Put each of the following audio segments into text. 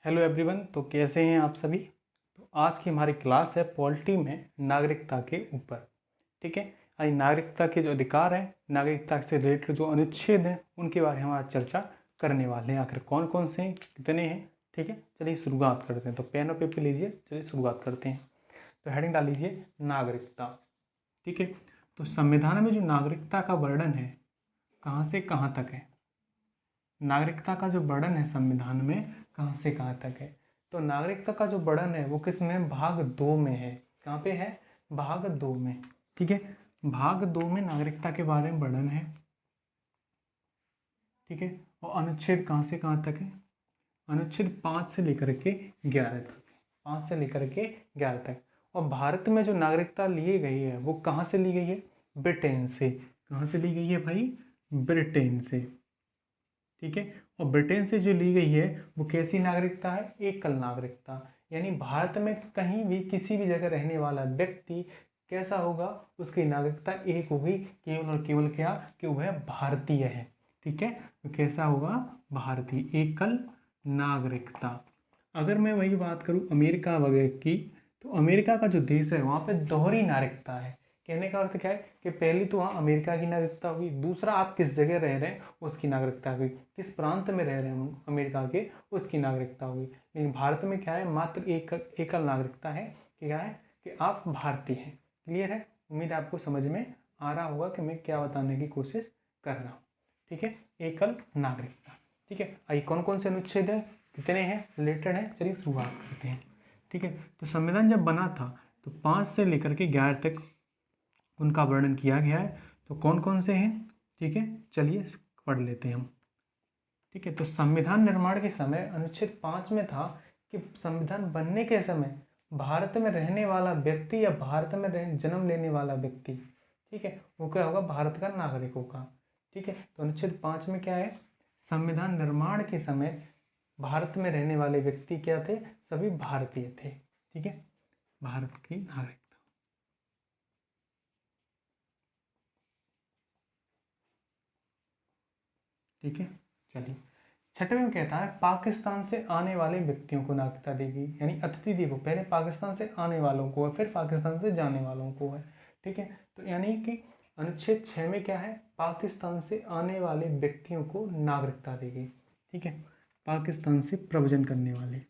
Hello everyone. तो कैसे हैं आप सभी। तो आज की हमारी क्लास है पॉलिटी में नागरिकता के ऊपर। ठीक है, आज नागरिकता के जो अधिकार हैं, नागरिकता से रिलेटेड जो अनुच्छेद हैं, उनके बारे में हम आज चर्चा करने वाले हैं। आखिर कौन कौन से हैं, कितने हैं। ठीक है, चलिए शुरुआत करते हैं। तो पेन और पेपर लीजिए, चलिए शुरुआत करते हैं। तो हेडिंग डाल लीजिए नागरिकता। ठीक है, तो संविधान में जो नागरिकता का वर्णन है कहाँ से कहाँ तक है। नागरिकता का जो वर्णन है संविधान में कहाँ से कहाँ तक है। तो नागरिकता का जो वर्णन है वो किस में, भाग 2 में है। कहाँ पे है, भाग 2 में। ठीक है, भाग 2 में नागरिकता के बारे में वर्णन है। ठीक है, और अनुच्छेद कहाँ से कहाँ तक है, अनुच्छेद 5 से लेकर के 11 तक। 5 से लेकर के 11 तक। और भारत में जो नागरिकता ली गई है वो कहाँ से ली गई है, ब्रिटेन से। कहाँ से ली गई है भाई, ब्रिटेन से। ठीक है, और ब्रिटेन से जो ली गई है वो कैसी नागरिकता है, एकल नागरिकता। यानी भारत में कहीं भी किसी भी जगह रहने वाला व्यक्ति कैसा होगा, उसकी नागरिकता एक होगी, केवल और केवल क्या, कि वह भारतीय है। ठीक है, तो कैसा होगा, भारतीय, एकल नागरिकता। अगर मैं वही बात करूं अमेरिका वगैरह की, तो अमेरिका का जो देश है वहाँ पे दोहरी नागरिकता है। कहने का अर्थ क्या है कि पहली तो वहाँ अमेरिका की नागरिकता हुई, दूसरा आप किस जगह रह रहे हैं उसकी नागरिकता हुई, किस प्रांत में रह रहे हैं अमेरिका के उसकी नागरिकता हुई। लेकिन भारत में क्या है, मात्र एक एकल नागरिकता है कि क्या है कि आप भारतीय हैं। क्लियर है, उम्मीद है आपको समझ में आ रहा होगा कि मैं क्या बताने की कोशिश कर रहा हूँ। ठीक है, एकल नागरिकता। ठीक है, आइए कौन कौन से अनुच्छेद हैं, कितने हैं, रिलेटेड हैं, चलिए शुरुआत करते हैं। ठीक है, तो संविधान जब बना था तो 5 से लेकर के 11 तक उनका वर्णन किया गया है। तो कौन कौन से हैं, ठीक है, चलिए पढ़ लेते हैं हम। ठीक है, तो संविधान निर्माण के समय अनुच्छेद 5 में था कि संविधान बनने के समय भारत में रहने वाला व्यक्ति या भारत में जन्म लेने वाला व्यक्ति, ठीक है, वो क्या होगा, भारत का नागरिक होगा। ठीक है, तो अनुच्छेद 5 में क्या है, संविधान निर्माण के समय भारत में रहने वाले व्यक्ति क्या थे, सभी भारतीय थे। ठीक है, भारत की नागरिकता। ठीक है, चलिए छठवें में कहता है पाकिस्तान से आने वाले व्यक्तियों को नागरिकता देगी। यानी अतिथि देवो, पहले पाकिस्तान से आने वालों को है, फिर पाकिस्तान से जाने वालों को है। ठीक है, तो यानी कि अनुच्छेद 6 में क्या है, पाकिस्तान से आने वाले व्यक्तियों को नागरिकता देगी। ठीक है, पाकिस्तान से प्रव्रजन करने वाले।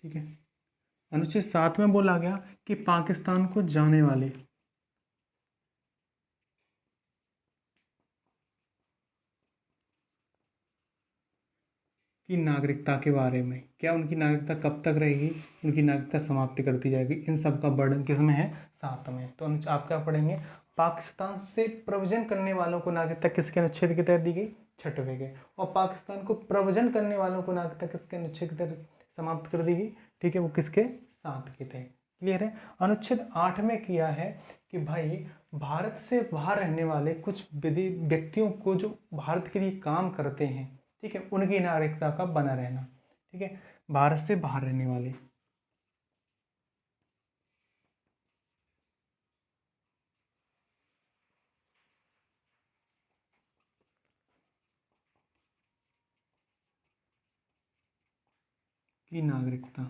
ठीक है, अनुच्छेद 7 में बोला गया कि पाकिस्तान को जाने वाले की नागरिकता के बारे में, क्या उनकी नागरिकता कब तक रहेगी, उनकी नागरिकता समाप्ति कर दी जाएगी, इन सब का वर्णन किसमें है, 7 में। तो आप क्या पढ़ेंगे, पाकिस्तान से प्रव्रजन करने वालों को नागरिकता किसके अनुच्छेद के तहत दी गई, 6वें के। और पाकिस्तान को प्रव्रजन करने वालों को नागरिकता किसके अनुच्छेद के तहत समाप्त कर दी गई, ठीक है, वो किसके, 7 के तहत। क्लियर है। अनुच्छेद 8 में किया है कि भाई भारत से बाहर रहने वाले कुछ व्यक्तियों को जो भारत के लिए काम करते हैं, ठीक है, उनकी नागरिकता का बना रहना। ठीक है, भारत से बाहर रहने वाले की नागरिकता।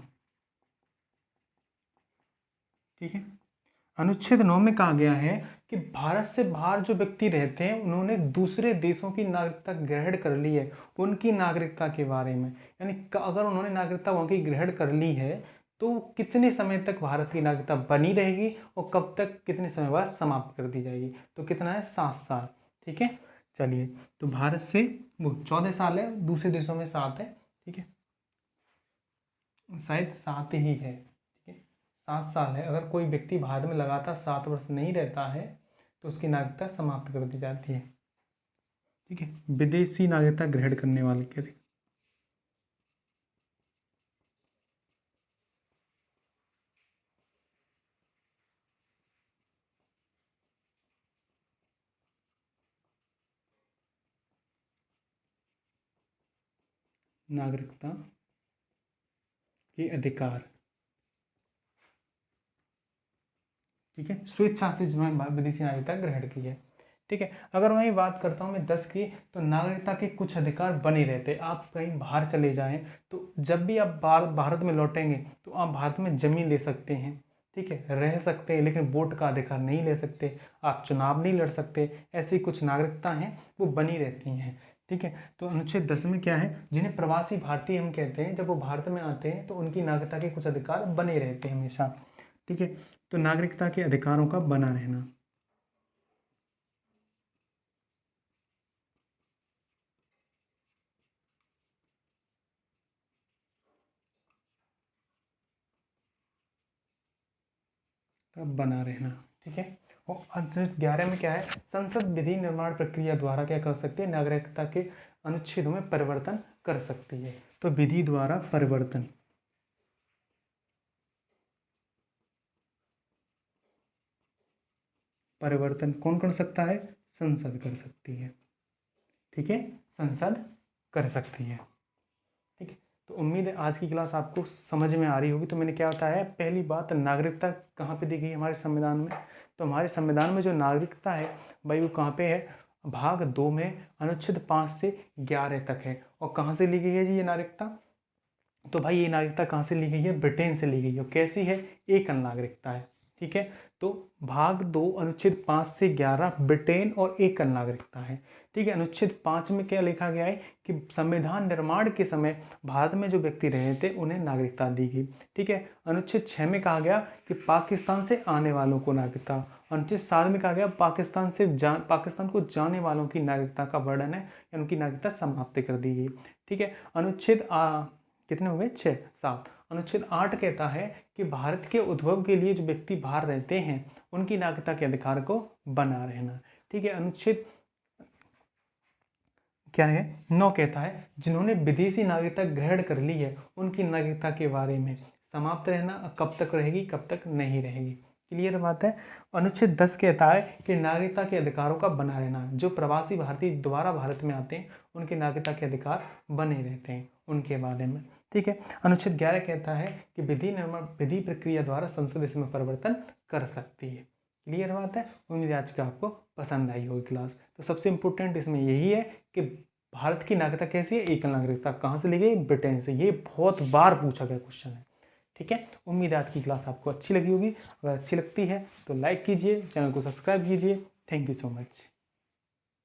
ठीक है, अनुच्छेद 9 में कहा गया है कि भारत से बाहर जो व्यक्ति रहते हैं उन्होंने दूसरे देशों की नागरिकता ग्रहण कर ली है, उनकी नागरिकता के बारे में। यानी अगर उन्होंने नागरिकता वहाँ की ग्रहण कर ली है तो कितने समय तक भारत की नागरिकता बनी रहेगी और कब तक, कितने समय बाद समाप्त कर दी जाएगी। तो कितना है, 7 साल। ठीक है, चलिए, तो भारत से वो 14 साल है, दूसरे देशों में 7 है। ठीक है, शायद 7 ही है। ठीक है, 7 साल है। अगर कोई व्यक्ति भारत में लगातार 7 वर्ष नहीं रहता है तो उसकी नागरिकता समाप्त कर दी जाती है। ठीक है, विदेशी नागरिकता ग्रहण करने वाले के लिए नागरिकता के अधिकार। ठीक है, स्वेच्छा से जिन्होंने विदेशी नागरिकता ग्रहण की है। ठीक है, अगर वहीं बात करता हूँ मैं 10 की, तो नागरिकता के कुछ अधिकार बने रहते। आप कहीं बाहर चले जाएं तो जब भी आप भारत में लौटेंगे तो आप भारत में ज़मीन ले सकते हैं, ठीक है, रह सकते हैं, लेकिन वोट का अधिकार नहीं ले सकते, आप चुनाव नहीं लड़ सकते। ऐसी कुछ नागरिकता हैं वो बनी रहती हैं। ठीक है, तो अनुच्छेद 10 में क्या है, जिन्हें प्रवासी भारतीय हम कहते हैं, जब वो भारत में आते हैं तो उनकी नागरिकता के कुछ अधिकार बने रहते हैं हमेशा। ठीक है, तो नागरिकता के अधिकारों का बना रहना। का बना रहना। ठीक है, और अनुच्छेद 11 में क्या है, संसद विधि निर्माण प्रक्रिया द्वारा क्या कर सकती है, नागरिकता के अनुच्छेदों में परिवर्तन कर सकती है। तो विधि द्वारा परिवर्तन, परिवर्तन कौन कर सकता है, संसद कर सकती है। ठीक है, संसद कर सकती है। ठीक है, तो उम्मीद है आज की क्लास आपको समझ में आ रही होगी। तो मैंने क्या बताया, पहली बात, नागरिकता कहाँ पे दी गई है हमारे संविधान में। तो हमारे संविधान में जो नागरिकता है भाई वो कहाँ पे है, भाग 2 में अनुच्छेद 5 से 11 तक है। और कहाँ से ली गई है जी ये नागरिकता, तो भाई ये नागरिकता कहाँ से ली गई है, ब्रिटेन से ली गई है। कैसी है, एकल नागरिकता है। ठीक है, तो भाग 2 अनुच्छेद 5 से 11 ब्रिटेन और एकल नागरिकता है। ठीक है, अनुच्छेद 5 में क्या लिखा गया है कि संविधान निर्माण के समय भारत में जो व्यक्ति रहे थे उन्हें नागरिकता दी गई। ठीक है, अनुच्छेद 6 में कहा गया कि पाकिस्तान से आने वालों को नागरिकता। अनुच्छेद 7 में कहा गया पाकिस्तान को जाने वालों की नागरिकता का वर्णन है, या उनकी नागरिकता समाप्त कर दी गई। ठीक है, अनुच्छेद कितने हुए, 6 7। अनुच्छेद 8 कहता है कि भारत के उद्भव के लिए जो व्यक्ति बाहर रहते हैं उनकी नागरिकता के अधिकार को बना रहना। ठीक है, अनुच्छेद क्या है, 9 कहता है जिन्होंने विदेशी नागरिकता ग्रहण कर ली है उनकी नागरिकता के बारे में समाप्त रहना, कब तक रहेगी कब तक नहीं रहेगी। क्लियर बात है। अनुच्छेद 10 कहता है कि नागरिकता के अधिकारों का बना रहना, जो प्रवासी भारतीय दोबारा भारत में आते हैं उनके नागरिकता के अधिकार बने रहते हैं उनके बारे में। ठीक है, अनुच्छेद 11 कहता है कि विधि प्रक्रिया द्वारा संसद इसमें परिवर्तन कर सकती है। क्लियर बात है। उम्मीद है आज का आपको पसंद आई होगी क्लास। तो सबसे इंपॉर्टेंट इसमें यही है कि भारत की नागरिकता कैसी है, एकल नागरिकता, कहाँ से ली गई, ब्रिटेन से। ये बहुत बार पूछा गया क्वेश्चन है। ठीक है, उम्मीद है आज की क्लास आपको अच्छी लगी होगी। अगर अच्छी लगती है तो लाइक कीजिए, चैनल को सब्सक्राइब कीजिए। Thank you so much.